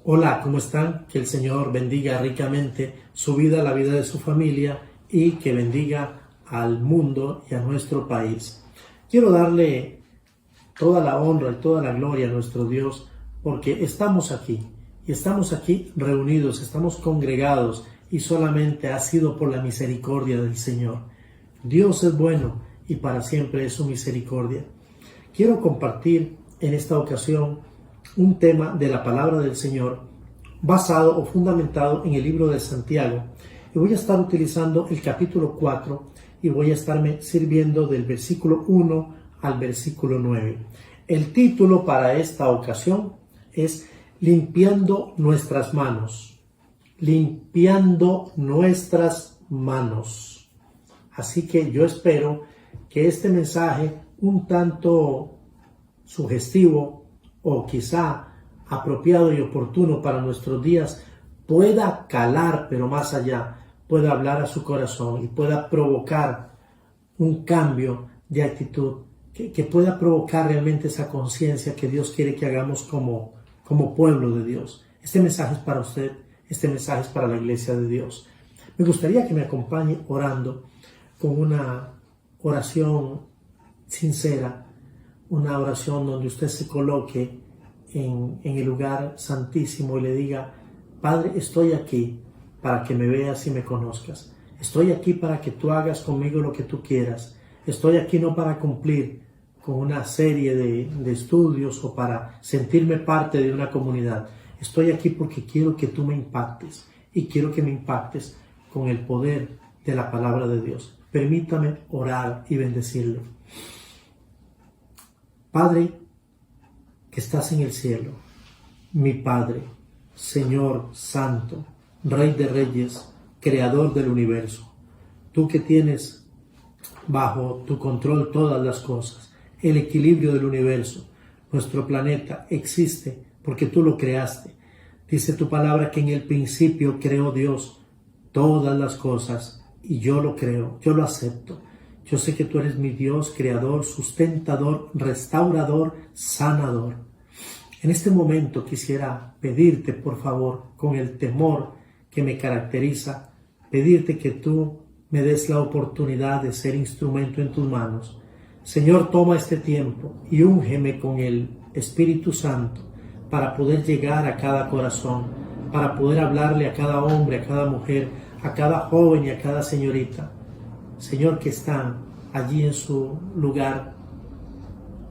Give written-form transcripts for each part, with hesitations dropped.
Hola, ¿cómo están? Que el Señor bendiga ricamente su vida, la vida de su familia y que bendiga al mundo y a nuestro país. Quiero darle toda la honra y toda la gloria a nuestro Dios porque estamos aquí y estamos aquí reunidos, estamos congregados y solamente ha sido por la misericordia del Señor. Dios es bueno y para siempre es su misericordia. Quiero compartir en esta ocasión un tema de la palabra del Señor basado o fundamentado en el libro de Santiago. Y voy a estar utilizando el capítulo 4 y voy a estarme sirviendo del versículo 1 al versículo 9. El título para esta ocasión es Limpiando nuestras manos. Limpiando nuestras manos. Así que yo espero que este mensaje un tanto sugestivo o quizá apropiado y oportuno para nuestros días pueda calar, pero más allá, pueda hablar a su corazón y pueda provocar un cambio de actitud, que pueda provocar realmente esa conciencia que Dios quiere que hagamos como pueblo de Dios. Este mensaje es para usted, este mensaje es para la iglesia de Dios. Me gustaría que me acompañe orando con una oración sincera, una oración donde usted se coloque en el lugar santísimo y le diga: Padre, estoy aquí para que me veas y me conozcas. Estoy aquí para que tú hagas conmigo lo que tú quieras. Estoy aquí no para cumplir con una serie de estudios o para sentirme parte de una comunidad. Estoy aquí porque quiero que tú me impactes y quiero que me impactes con el poder de la palabra de Dios. Permítame orar y bendecirle. Padre, que estás en el cielo, mi Padre, Señor Santo, Rey de Reyes, Creador del universo, tú que tienes bajo tu control todas las cosas, el equilibrio del universo, nuestro planeta existe porque tú lo creaste. Dice tu palabra que en el principio creó Dios todas las cosas y yo lo creo, yo lo acepto. Yo sé que tú eres mi Dios, creador, sustentador, restaurador, sanador. En este momento quisiera pedirte, por favor, con el temor que me caracteriza, pedirte que tú me des la oportunidad de ser instrumento en tus manos. Señor, toma este tiempo y úngeme con el Espíritu Santo para poder llegar a cada corazón, para poder hablarle a cada hombre, a cada mujer, a cada joven y a cada señorita. Señor, que están allí en su lugar,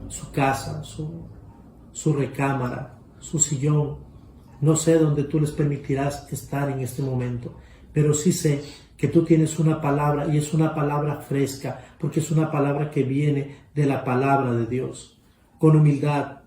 su casa, su recámara, su sillón. No sé dónde tú les permitirás estar en este momento, pero sí sé que tú tienes una palabra y es una palabra fresca, porque es una palabra que viene de la palabra de Dios. Con humildad,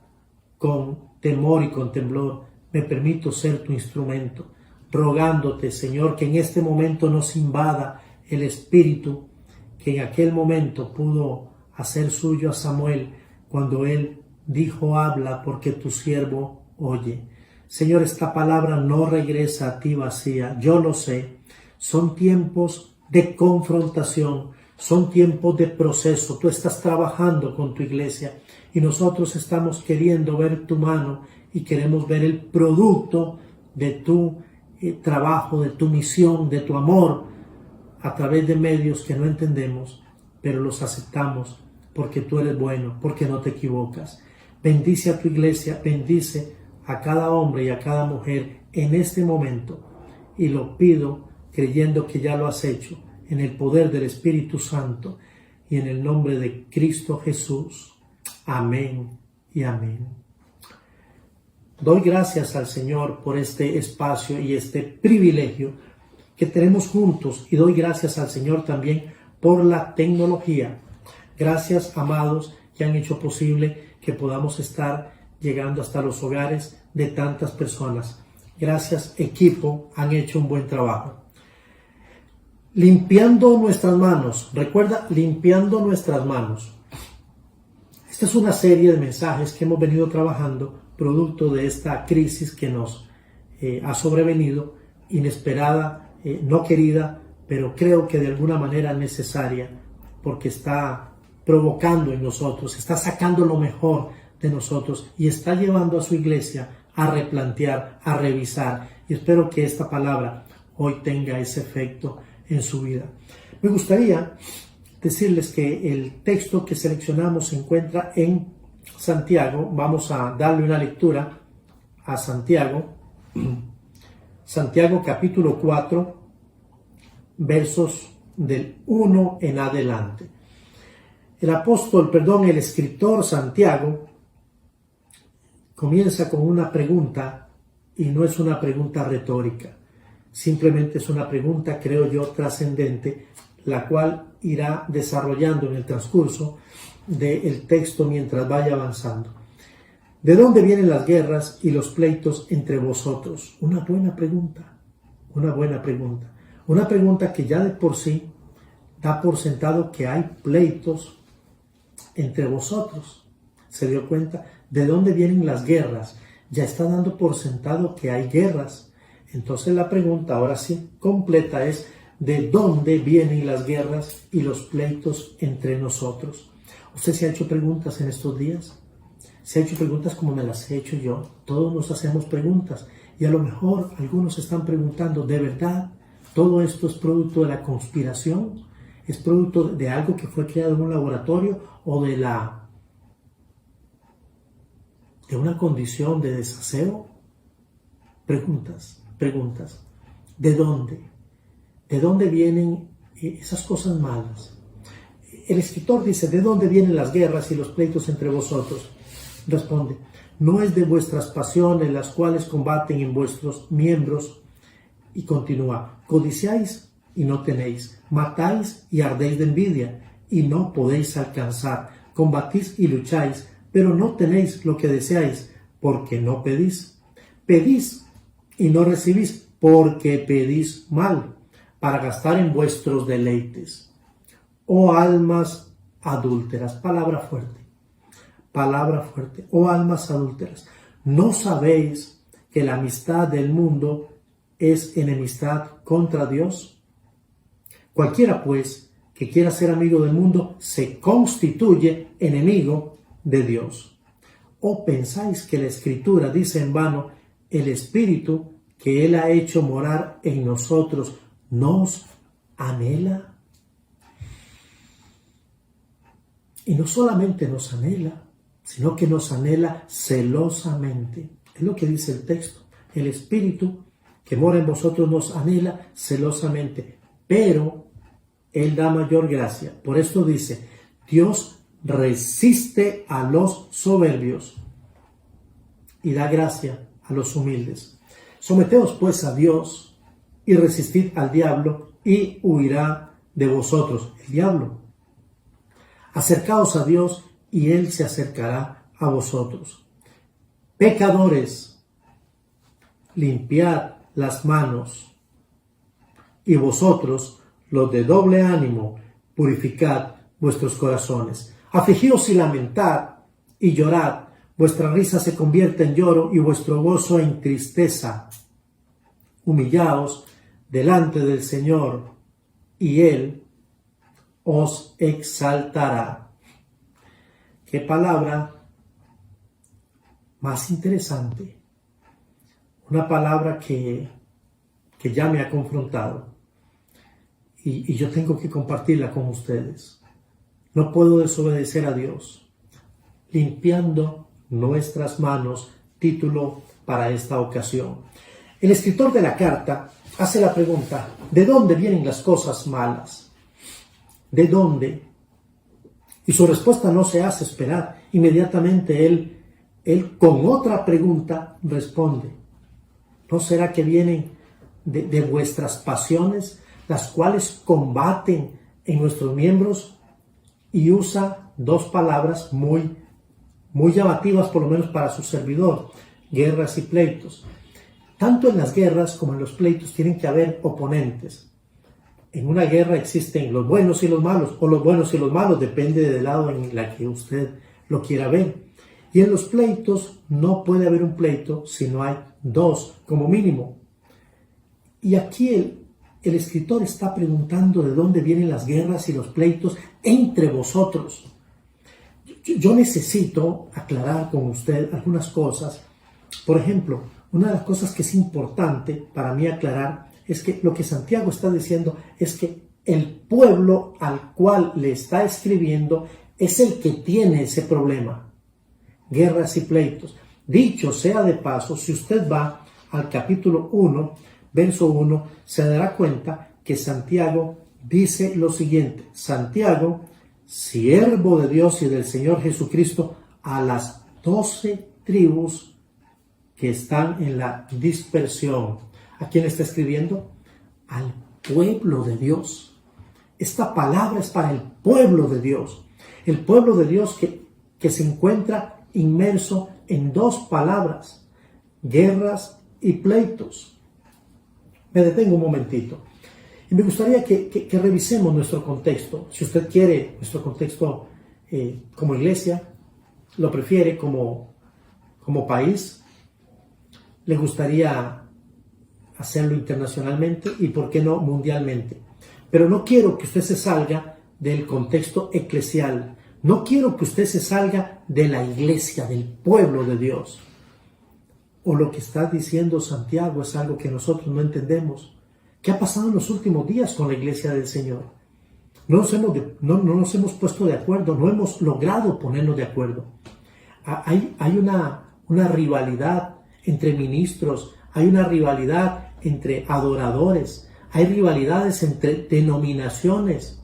con temor y con temblor, me permito ser tu instrumento, rogándote, Señor, que en este momento nos invada el espíritu que en aquel momento pudo hacer suyo a Samuel cuando él dijo: habla porque tu siervo oye. Señor, esta palabra no regresa a ti vacía, yo lo sé. Son tiempos de confrontación, son tiempos de proceso. Tú estás trabajando con tu iglesia y nosotros estamos queriendo ver tu mano y queremos ver el producto de tu trabajo, de tu misión, de tu amor, a través de medios que no entendemos, pero los aceptamos porque tú eres bueno, porque no te equivocas. Bendice a tu iglesia, bendice a cada hombre y a cada mujer en este momento, y lo pido creyendo que ya lo has hecho, en el poder del Espíritu Santo y en el nombre de Cristo Jesús. Amén y amén. Doy gracias al Señor por este espacio y este privilegio que tenemos juntos, y doy gracias al Señor también por la tecnología. Gracias, amados, que han hecho posible que podamos estar llegando hasta los hogares de tantas personas. Gracias, equipo, han hecho un buen trabajo. Limpiando nuestras manos. Recuerda, limpiando nuestras manos. Esta es una serie de mensajes que hemos venido trabajando producto de esta crisis que nos ha sobrevenido, inesperada, no querida, pero creo que de alguna manera necesaria, porque está provocando en nosotros, está sacando lo mejor de nosotros y está llevando a su iglesia a replantear, a revisar. Y espero que esta palabra hoy tenga ese efecto en su vida. Me gustaría decirles que el texto que seleccionamos se encuentra en Santiago. Vamos a darle una lectura a Santiago. Santiago capítulo 4, versos del 1 en adelante. El escritor Santiago comienza con una pregunta, y no es una pregunta retórica, simplemente es una pregunta, creo yo, trascendente, la cual irá desarrollando en el transcurso del texto mientras vaya avanzando. ¿De dónde vienen las guerras y los pleitos entre vosotros? Una buena pregunta, una buena pregunta. Una pregunta que ya de por sí da por sentado que hay pleitos entre vosotros. ¿Se dio cuenta? ¿De dónde vienen las guerras? Ya está dando por sentado que hay guerras. Entonces la pregunta, ahora sí, completa es: ¿de dónde vienen las guerras y los pleitos entre nosotros? ¿Usted se ha hecho preguntas en estos días? ¿Se ha hecho preguntas como me las he hecho yo? Todos nos hacemos preguntas y a lo mejor algunos están preguntando: ¿de verdad todo esto es producto de la conspiración? ¿Es producto de algo que fue creado en un laboratorio o de una condición de desaseo? Preguntas. ¿De dónde? ¿De dónde vienen esas cosas malas? El escritor dice: ¿de dónde vienen las guerras y los pleitos entre vosotros? Responde: ¿no es de vuestras pasiones las cuales combaten en vuestros miembros? Y continúa: codiciáis y no tenéis, matáis y ardéis de envidia y no podéis alcanzar, combatís y lucháis, pero no tenéis lo que deseáis, porque no pedís. Pedís y no recibís, porque pedís mal, para gastar en vuestros deleites. Oh almas adúlteras, palabra fuerte, oh almas adúlteras, ¿no sabéis que la amistad del mundo es enemistad contra Dios? Cualquiera, pues, que quiera ser amigo del mundo, se constituye enemigo de Dios. ¿O pensáis que la Escritura dice en vano: el Espíritu que Él ha hecho morar en nosotros nos anhela? Y no solamente nos anhela, sino que nos anhela celosamente. Es lo que dice el texto. El Espíritu que mora en vosotros nos anhela celosamente, pero Él da mayor gracia. Por esto dice: Dios resiste a los soberbios y da gracia a los humildes. Someteos pues a Dios y resistid al diablo y huirá de vosotros el diablo. Acercaos a Dios y Él se acercará a vosotros. Pecadores, limpiad las manos, y vosotros, los de doble ánimo, purificad vuestros corazones. Afligíos y lamentad y llorad, vuestra risa se convierte en lloro y vuestro gozo en tristeza. Humillaos delante del Señor y Él os exaltará. Qué palabra más interesante. Una palabra que ya me ha confrontado y yo tengo que compartirla con ustedes. No puedo desobedecer a Dios. Limpiando nuestras manos, título para esta ocasión. El escritor de la carta hace la pregunta: ¿de dónde vienen las cosas malas? ¿De dónde? Y su respuesta no se hace esperar. Inmediatamente él con otra pregunta responde: ¿no será que vienen de vuestras pasiones, las cuales combaten en nuestros miembros? Y usa dos palabras muy llamativas, por lo menos para su servidor: guerras y pleitos. Tanto en las guerras como en los pleitos tienen que haber oponentes. En una guerra existen los buenos y los malos, o los buenos y los malos, depende del lado en la que usted lo quiera ver. Y en los pleitos no puede haber un pleito si no hay dos, como mínimo. Y aquí el escritor está preguntando de dónde vienen las guerras y los pleitos entre vosotros. Yo necesito aclarar con usted algunas cosas Por ejemplo, una de las cosas que es importante para mí aclarar es que lo que Santiago está diciendo es que el pueblo al cual le está escribiendo es el que tiene ese problema, guerras y pleitos. Dicho sea de paso, si usted va al capítulo 1, verso 1, se dará cuenta que Santiago dice lo siguiente: Santiago, siervo de Dios y del Señor Jesucristo, a las 12 tribus que están en la dispersión. ¿A quién está escribiendo? Al pueblo de Dios. Esta palabra es para el pueblo de Dios. El pueblo de Dios que se encuentra inmerso en dos palabras: guerras y pleitos. Me detengo un momentito. Y me gustaría que revisemos nuestro contexto. Si usted quiere nuestro contexto como iglesia, lo prefiere como país, le gustaría hacerlo internacionalmente y, ¿por qué no, mundialmente? Pero no quiero que usted se salga del contexto eclesial. No quiero que usted se salga de la iglesia, del pueblo de Dios. O lo que está diciendo Santiago es algo que nosotros no entendemos. ¿Qué ha pasado en los últimos días con la iglesia del Señor? No nos hemos puesto de acuerdo, no hemos logrado ponernos de acuerdo. Hay una rivalidad entre ministros, hay una rivalidad entre adoradores, hay rivalidades entre denominaciones,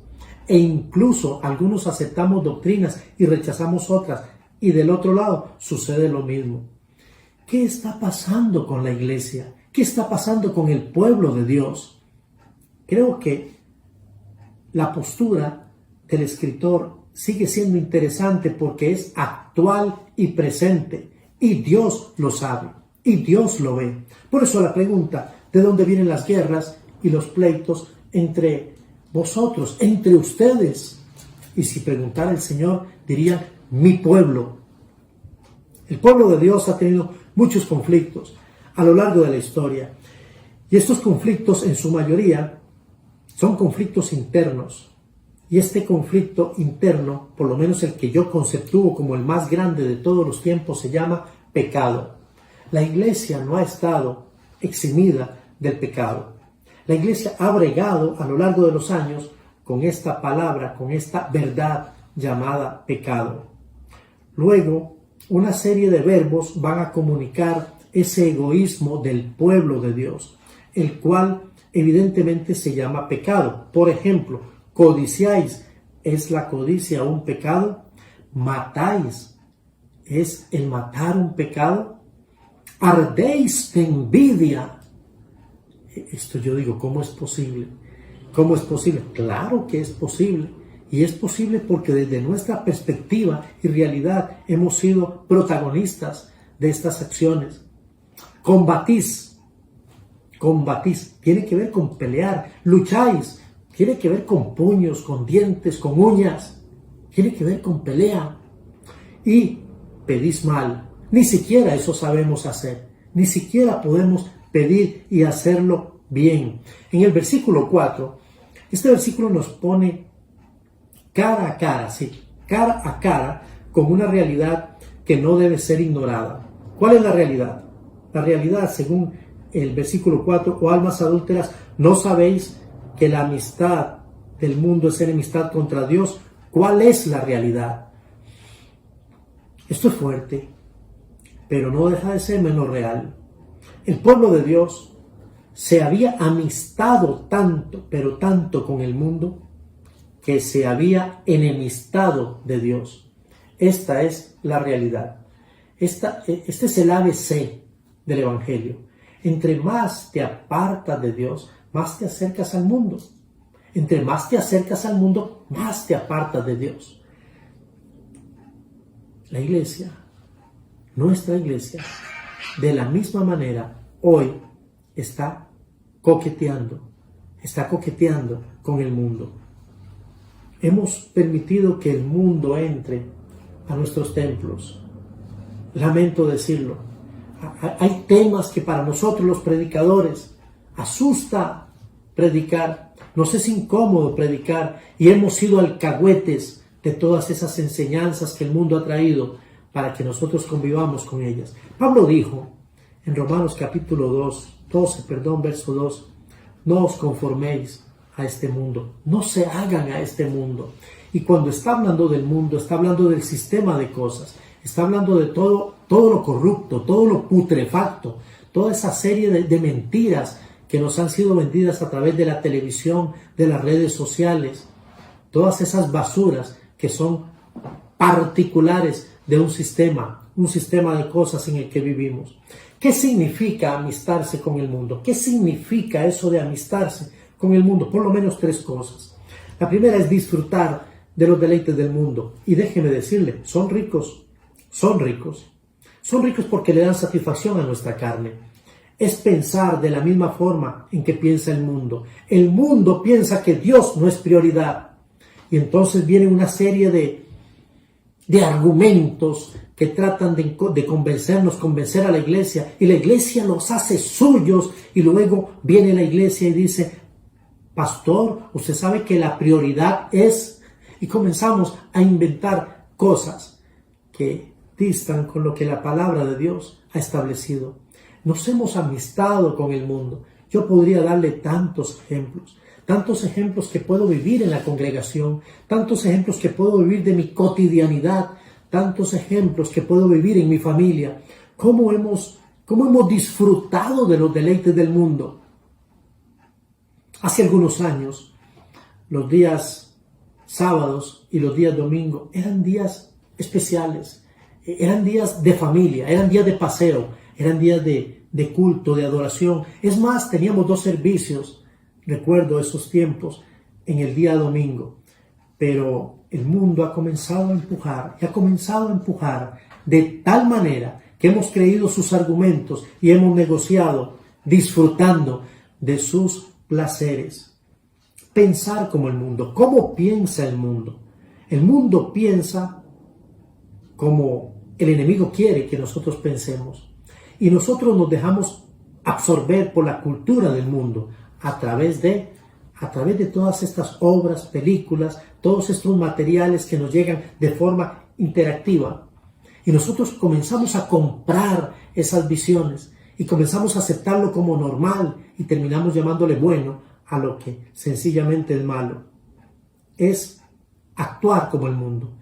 e incluso algunos aceptamos doctrinas y rechazamos otras, y del otro lado sucede lo mismo. ¿Qué está pasando con la iglesia? ¿Qué está pasando con el pueblo de Dios? Creo que la postura del escritor sigue siendo interesante porque es actual y presente, y Dios lo sabe, y Dios lo ve. Por eso la pregunta: ¿de dónde vienen las guerras y los pleitos entre vosotros, entre ustedes? Y si preguntara el Señor, diría: mi pueblo. El pueblo de Dios ha tenido muchos conflictos a lo largo de la historia, y estos conflictos en su mayoría son conflictos internos. Y este conflicto interno, por lo menos el que yo conceptúo como el más grande de todos los tiempos, se llama pecado. La iglesia no ha estado eximida del pecado. La iglesia ha bregado a lo largo de los años con esta palabra, con esta verdad llamada pecado. Luego, una serie de verbos van a comunicar ese egoísmo del pueblo de Dios, el cual evidentemente se llama pecado. Por ejemplo, codiciáis, ¿es la codicia un pecado? Matáis, ¿es el matar un pecado? Ardéis de envidia. Esto yo digo, ¿cómo es posible? ¿Cómo es posible? Claro que es posible. Y es posible porque desde nuestra perspectiva y realidad hemos sido protagonistas de estas acciones. Combatís, tiene que ver con pelear. Lucháis, tiene que ver con puños, con dientes, con uñas. Tiene que ver con pelea. Y pedís mal. Ni siquiera eso sabemos hacer. Ni siquiera podemos pedir y hacerlo bien. En el versículo 4, este versículo nos pone cara a cara, sí, cara a cara, con una realidad que no debe ser ignorada. ¿Cuál es la realidad? La realidad, según el versículo 4, o almas adúlteras, ¿no sabéis que la amistad del mundo es enemistad contra Dios? ¿Cuál es la realidad? Esto es fuerte, pero no deja de ser menos real. El pueblo de Dios se había amistado tanto, pero tanto con el mundo, que se había enemistado de Dios. Esta es la realidad. Este es el ABC del Evangelio. Entre más te apartas de Dios, más te acercas al mundo. Entre más te acercas al mundo, más te apartas de Dios. La iglesia, nuestra iglesia, de la misma manera, hoy está coqueteando con el mundo. Hemos permitido que el mundo entre a nuestros templos. Lamento decirlo. Hay temas que para nosotros los predicadores asusta predicar, nos es incómodo predicar, y hemos sido alcahuetes de todas esas enseñanzas que el mundo ha traído para que nosotros convivamos con ellas. Pablo dijo en Romanos capítulo 12, verso 2, no os conforméis a este mundo, no se hagan a este mundo. Y cuando está hablando del mundo, está hablando del sistema de cosas, está hablando de todo lo corrupto, todo lo putrefacto, toda esa serie de mentiras que nos han sido vendidas a través de la televisión, de las redes sociales, todas esas basuras que son particulares de un sistema de cosas en el que vivimos. ¿Qué significa amistarse con el mundo? ¿Qué significa eso de amistarse con el mundo? Por lo menos 3 cosas. La primera es disfrutar de los deleites del mundo. Y déjeme decirle, son ricos. Son ricos porque le dan satisfacción a nuestra carne. Es pensar de la misma forma en que piensa el mundo. El mundo piensa que Dios no es prioridad. Y entonces viene una serie de argumentos que tratan de convencer a la iglesia, y la iglesia los hace suyos, y luego viene la iglesia y dice, pastor, usted sabe que la prioridad es, y comenzamos a inventar cosas que distan con lo que la palabra de Dios ha establecido. Nos hemos amistado con el mundo. Yo podría darle tantos ejemplos que puedo vivir en la congregación, tantos ejemplos que puedo vivir de mi cotidianidad, tantos ejemplos que puedo vivir en mi familia. ¿Cómo hemos disfrutado de los deleites del mundo? Hace algunos años, los días sábados y los días domingos eran días especiales, eran días de familia, eran días de paseo, eran días de culto, de adoración. Es más, teníamos 2 servicios, recuerdo esos tiempos, en el día domingo. Pero el mundo ha comenzado a empujar de tal manera que hemos creído sus argumentos y hemos negociado disfrutando de sus placeres. Pensar como el mundo. ¿Cómo piensa el mundo? El mundo piensa como el enemigo quiere que nosotros pensemos. Y nosotros nos dejamos absorber por la cultura del mundo a través de todas estas obras, películas, todos estos materiales que nos llegan de forma interactiva. Y nosotros comenzamos a comprar esas visiones y comenzamos a aceptarlo como normal y terminamos llamándole bueno a lo que sencillamente es malo. Es actuar como el mundo.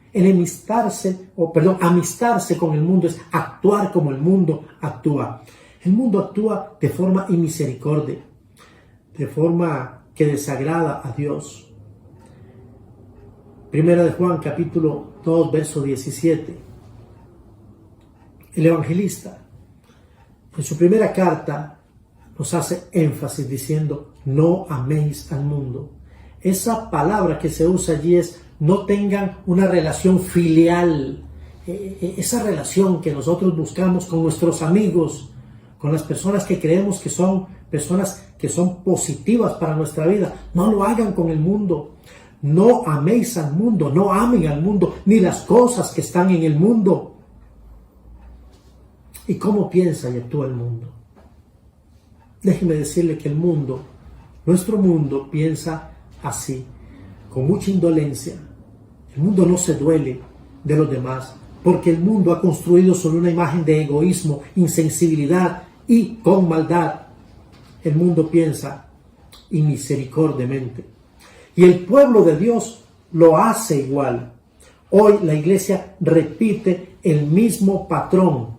Amistarse con el mundo es actuar como el mundo actúa. El mundo actúa de forma inmisericordia, de forma que desagrada a Dios. Primera de Juan, capítulo 2, verso 17. El evangelista, en su primera carta, nos hace énfasis diciendo, no améis al mundo. Esa palabra que se usa allí es, no tengan una relación filial, esa relación que nosotros buscamos con nuestros amigos, con las personas que creemos que son personas que son positivas para nuestra vida. No lo hagan con el mundo. No améis al mundo, no amen al mundo, ni las cosas que están en el mundo. ¿Y cómo piensa y actúa el mundo? Déjeme decirle que el mundo, nuestro mundo, piensa así, con mucha indolencia. El mundo no se duele de los demás, porque el mundo ha construido sobre una imagen de egoísmo, insensibilidad y con maldad. El mundo piensa inmisericordiamente. Y el pueblo de Dios lo hace igual. Hoy la iglesia repite el mismo patrón.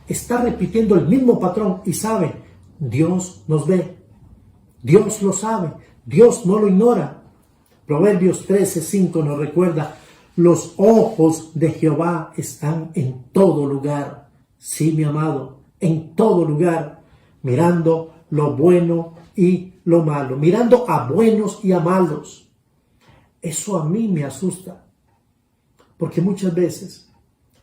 Está repitiendo el mismo patrón y sabe, Dios nos ve. Dios lo sabe. Dios no lo ignora. Proverbios 13:5 nos recuerda, los ojos de Jehová están en todo lugar. Sí, mi amado, en todo lugar, mirando lo bueno y lo malo, mirando a buenos y a malos. Eso a mí me asusta, porque muchas veces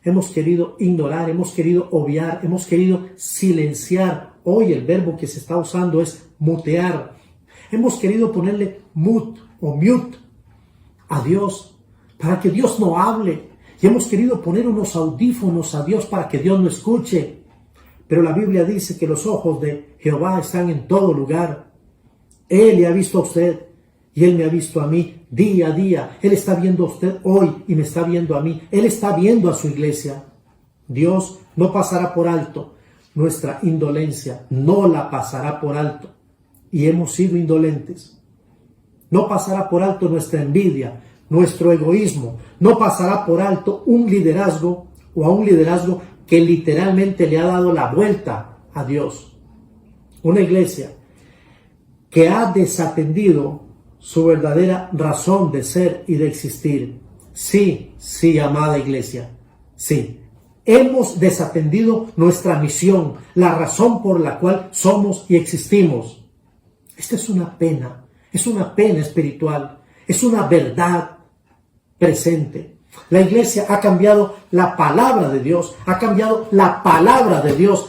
hemos querido ignorar, hemos querido obviar, hemos querido silenciar. Hoy el verbo que se está usando es mutear. Hemos querido ponerle mute a Dios para que Dios no hable. Y hemos querido poner unos audífonos a Dios para que Dios no escuche. Pero la Biblia dice que los ojos de Jehová están en todo lugar. Él le ha visto a usted y Él me ha visto a mí día a día. Él está viendo a usted hoy y me está viendo a mí. Él está viendo a su iglesia. Dios no pasará por alto nuestra indolencia, no la pasará por alto. Y hemos sido indolentes. No pasará por alto nuestra envidia, nuestro egoísmo. No pasará por alto un liderazgo o a un liderazgo que literalmente le ha dado la vuelta a Dios. Una iglesia que ha desatendido su verdadera razón de ser y de existir. Sí, sí, amada iglesia, sí. Hemos desatendido nuestra misión, la razón por la cual somos y existimos. Esta es una pena espiritual, es una verdad presente. La iglesia ha cambiado la palabra de Dios,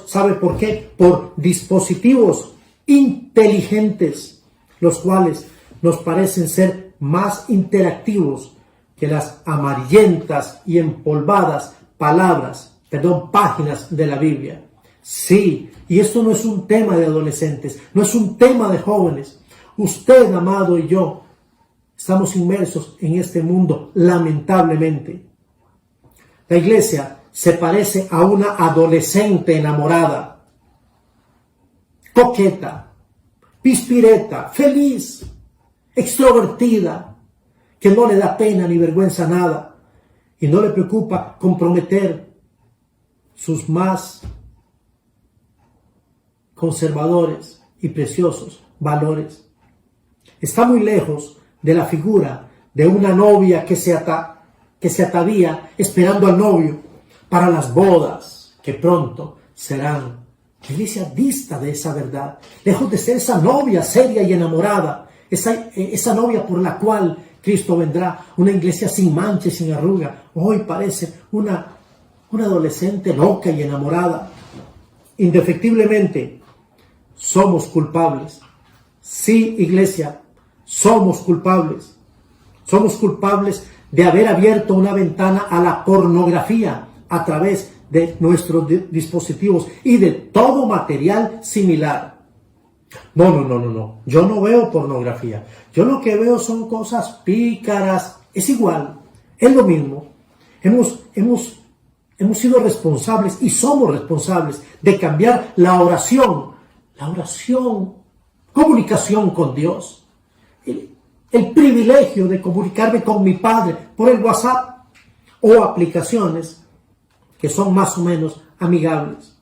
¿Sabe por qué? Por dispositivos inteligentes, los cuales nos parecen ser más interactivos que las amarillentas y empolvadas páginas de la Biblia. Sí, y esto no es un tema de adolescentes, no es un tema de jóvenes. Usted, amado, y yo estamos inmersos en este mundo, lamentablemente. La iglesia se parece a una adolescente enamorada, coqueta, pispireta, feliz, extrovertida, que no le da pena ni vergüenza nada y no le preocupa comprometer sus más conservadores y preciosos valores. Está muy lejos de la figura de una novia que se atavía esperando al novio para las bodas que pronto serán. La iglesia dista de esa verdad, lejos de ser esa novia seria y enamorada, esa novia por la cual Cristo vendrá, una iglesia sin mancha y sin arruga. Hoy parece una adolescente loca y enamorada. Indefectiblemente somos culpables. Sí, iglesia, somos culpables. Somos culpables de haber abierto una ventana a la pornografía a través de nuestros dispositivos y de todo material similar. No. Yo no veo pornografía. Yo lo que veo son cosas pícaras. Es igual, es lo mismo. Hemos sido responsables y somos responsables de cambiar la oración, comunicación con Dios. El privilegio de comunicarme con mi Padre por el WhatsApp o aplicaciones que son más o menos amigables.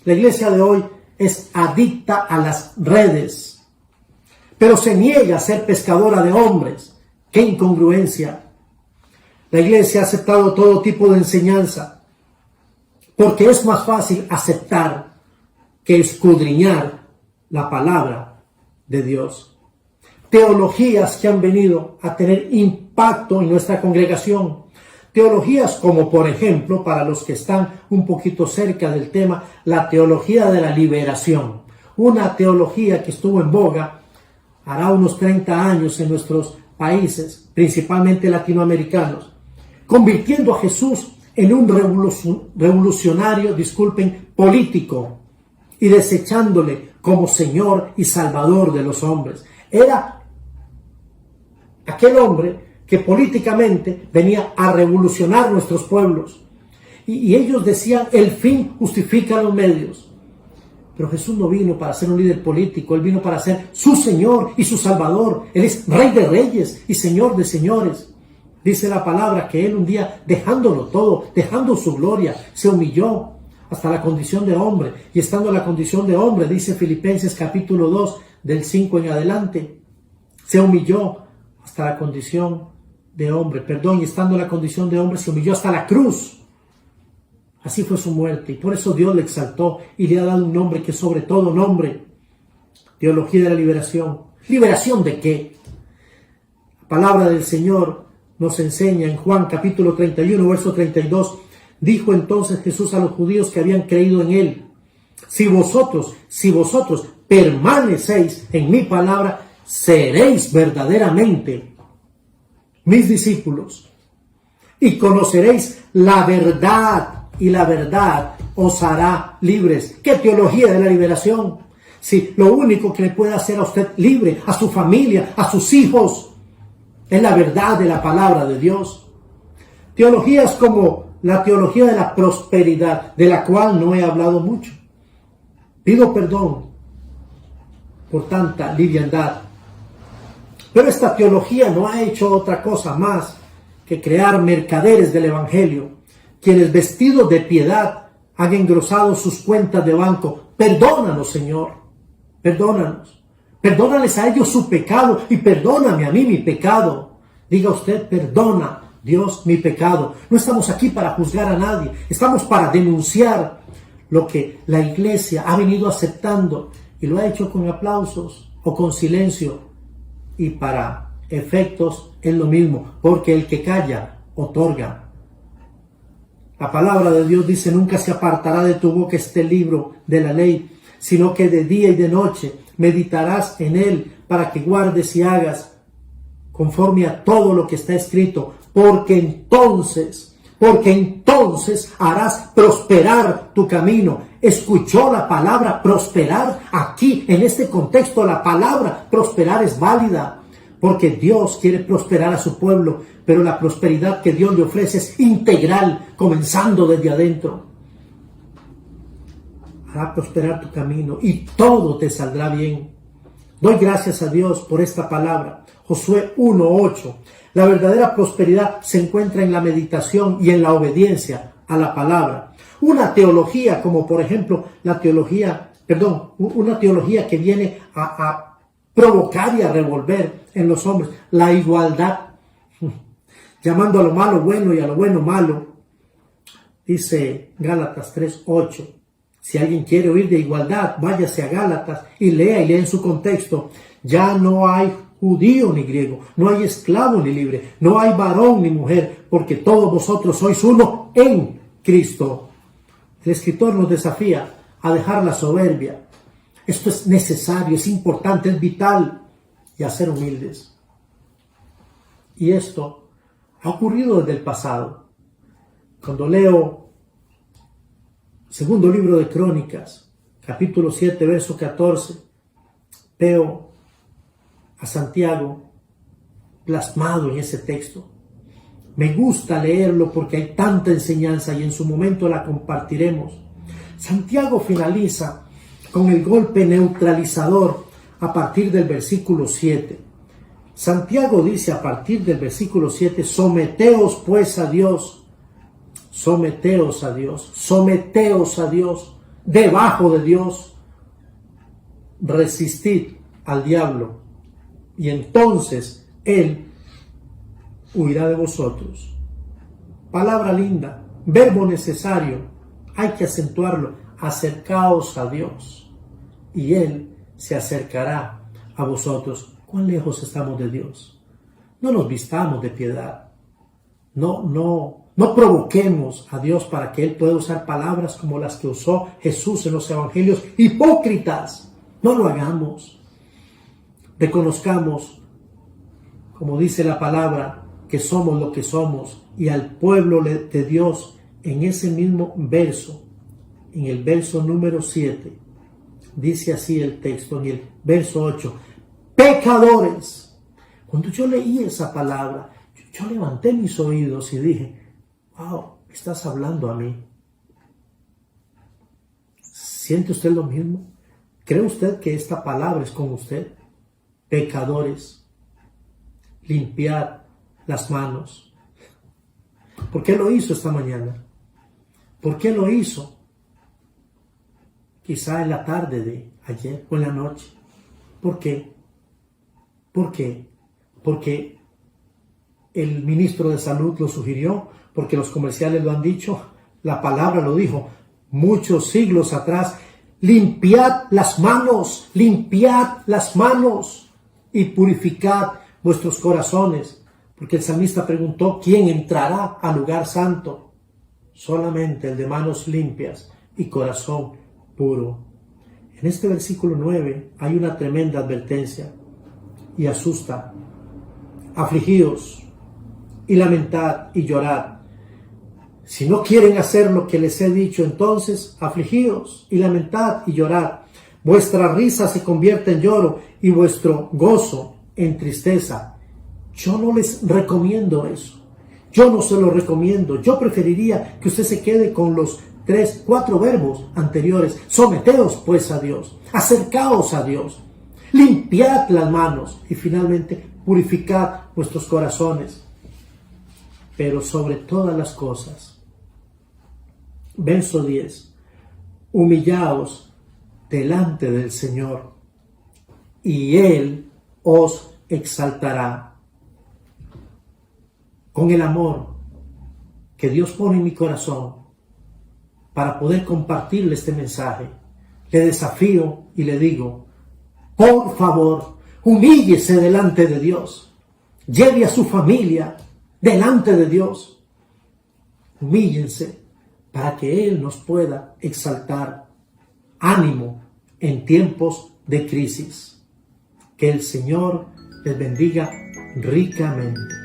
La iglesia de hoy es adicta a las redes, pero se niega a ser pescadora de hombres. ¡Qué incongruencia! La iglesia ha aceptado todo tipo de enseñanza, porque es más fácil aceptar que escudriñar la palabra de Dios. Teologías que han venido a tener impacto en nuestra congregación. Teologías como, por ejemplo, para los que están un poquito cerca del tema, la teología de la liberación. Una teología que estuvo en boga hará unos 30 años en nuestros países, principalmente latinoamericanos, convirtiendo a Jesús en un revolucionario, político, y desechándole como Señor y Salvador de los hombres. Era aquel hombre que políticamente venía a revolucionar nuestros pueblos. Y ellos decían, el fin justifica los medios. Pero Jesús no vino para ser un líder político, Él vino para ser su Señor y su Salvador. Él es Rey de Reyes y Señor de Señores. Dice la palabra que Él un día, dejándolo todo, dejando su gloria, se humilló hasta la condición de hombre. Y estando en la condición de hombre, dice Filipenses capítulo 2, del 5 en adelante, se humilló hasta la condición de hombre. Y estando en la condición de hombre, se humilló hasta la cruz. Así fue su muerte. Y por eso Dios le exaltó y le ha dado un nombre que es sobre todo nombre. Teología de la liberación. ¿Liberación de qué? La palabra del Señor nos enseña en Juan capítulo 31, verso 32. Dijo entonces Jesús a los judíos que habían creído en Él: si vosotros permanecéis en mi palabra, seréis verdaderamente mis discípulos y conoceréis la verdad, y la verdad os hará libres. ¿Qué teología de la liberación? Si lo único que le puede hacer a usted libre, a su familia, a sus hijos, es la verdad de la palabra de Dios. Teologías como la teología de la prosperidad, de la cual no he hablado mucho. Pido perdón por tanta liviandad. Pero esta teología no ha hecho otra cosa más que crear mercaderes del Evangelio, quienes vestidos de piedad han engrosado sus cuentas de banco. Perdónanos, Señor, perdónanos. Perdónales a ellos su pecado y perdóname a mí mi pecado. Diga usted, perdona, Dios, mi pecado. No estamos aquí para juzgar a nadie, estamos para denunciar lo que la iglesia ha venido aceptando y lo ha hecho con aplausos o con silencio. Y para efectos es lo mismo, porque el que calla, otorga. La palabra de Dios dice, nunca se apartará de tu boca este libro de la ley, sino que de día y de noche meditarás en él para que guardes y hagas conforme a todo lo que está escrito, porque entonces harás prosperar tu camino. ¿Escuchó la palabra prosperar? Aquí, en este contexto, la palabra prosperar es válida, porque Dios quiere prosperar a su pueblo, pero la prosperidad que Dios le ofrece es integral, comenzando desde adentro. Hará prosperar tu camino y todo te saldrá bien. Doy gracias a Dios por esta palabra. Josué 1:8. La verdadera prosperidad se encuentra en la meditación y en la obediencia a la palabra. Una teología como por ejemplo una teología que viene a provocar y a revolver en los hombres la igualdad, llamando a lo malo bueno y a lo bueno malo. Dice Gálatas 3:8. Si alguien quiere oír de igualdad, váyase a Gálatas y lea en su contexto. Ya no hay judío ni griego, no hay esclavo ni libre, no hay varón ni mujer, porque todos vosotros sois uno en Cristo. El escritor nos desafía a dejar la soberbia. Esto es necesario, es importante, es vital, y a ser humildes. Y esto ha ocurrido desde el pasado. Cuando leo segundo libro de Crónicas, capítulo 7, verso 14, veo a Santiago plasmado en ese texto. Me gusta leerlo porque hay tanta enseñanza y en su momento la compartiremos. Santiago finaliza con el golpe neutralizador a partir del versículo 7. Santiago dice a partir del versículo 7, someteos pues a Dios, someteos a Dios, someteos a Dios, debajo de Dios, resistid al diablo y entonces él huirá de vosotros. Palabra linda, verbo necesario, hay que acentuarlo. Acercaos a Dios y él se acercará a vosotros. ¿Cuán lejos estamos de Dios? No nos vistamos de piedad. No provoquemos a Dios para que él pueda usar palabras como las que usó Jesús en los evangelios. Hipócritas, no lo hagamos. Reconozcamos, como dice la palabra, que somos lo que somos, y al pueblo de Dios en ese mismo verso, en el verso número 7, dice así el texto, en el verso 8, pecadores. Cuando yo leí esa palabra, yo levanté mis oídos y dije, wow, estás hablando a mí. ¿Siente usted lo mismo? ¿Cree usted que esta palabra es con usted? Pecadores, limpiad las manos. ¿Por qué lo hizo esta mañana? ¿Por qué lo hizo? Quizá en la tarde de ayer o en la noche. ¿Por qué? ¿Por qué? Porque el ministro de Salud lo sugirió, porque los comerciales lo han dicho, la palabra lo dijo muchos siglos atrás. Limpiad las manos y purificad vuestros corazones, porque el salmista preguntó, ¿quién entrará al lugar santo? Solamente el de manos limpias y corazón puro. En este versículo 9 hay una tremenda advertencia y asusta. Afligíos y lamentad y llorad. Si no quieren hacer lo que les he dicho, entonces afligíos y lamentad y llorad. Vuestra risa se convierte en lloro y vuestro gozo en tristeza. Yo no les recomiendo eso. Yo no se lo recomiendo. Yo preferiría que usted se quede con los 3, 4 verbos anteriores. Someteos pues a Dios. Acercaos a Dios. Limpiad las manos. Y finalmente, purificad vuestros corazones. Pero sobre todas las cosas, verso 10, humillaos delante del Señor y Él os exaltará. Con el amor que Dios pone en mi corazón para poder compartirle este mensaje, le desafío y le digo, por favor, humíllese delante de Dios. Lleve a su familia delante de Dios. Humíllense para que Él nos pueda exaltar. Ánimo en tiempos de crisis. Que el Señor les bendiga ricamente.